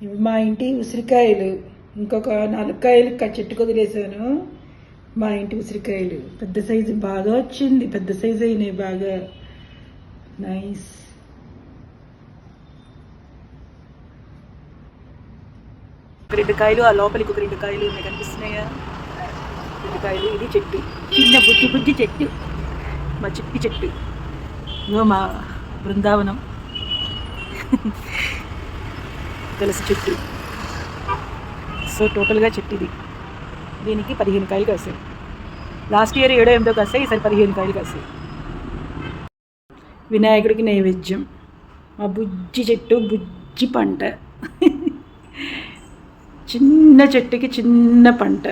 ఇవి మా ఇంటి ఉసిరికాయలు. ఇంకొక 4 కాయలు చెట్టుకు వదిలేసాను. మా ఇంటి ఉసిరికాయలు పెద్ద సైజు బాగా వచ్చింది. పెద్ద సైజు అయినాయి బాగా. నైస్. ఒక 2 కాయలు, ఆ లోపలికి ఒక 2 కాయలు ఉన్నాయి, కనిపిస్తున్నాయా? 2 కాయలు. ఇది చెట్టు, చిన్న బుజ్జి చెట్టు, మా చిట్టి చెట్టు. ఇగో మా బృందావనం తులసి చెట్టు. సో టోటల్గా చెట్టు ఇది. దీనికి 15 కాయలు కాసాయి. లాస్ట్ ఇయర్ 7-8 కాసాయి, ఈసారి 15 కాయలు కాసాయి. వినాయకుడికి నైవేద్యం. మా బుజ్జి చెట్టు, బుజ్జి పంట. చిన్న చెట్టుకి చిన్న పంట.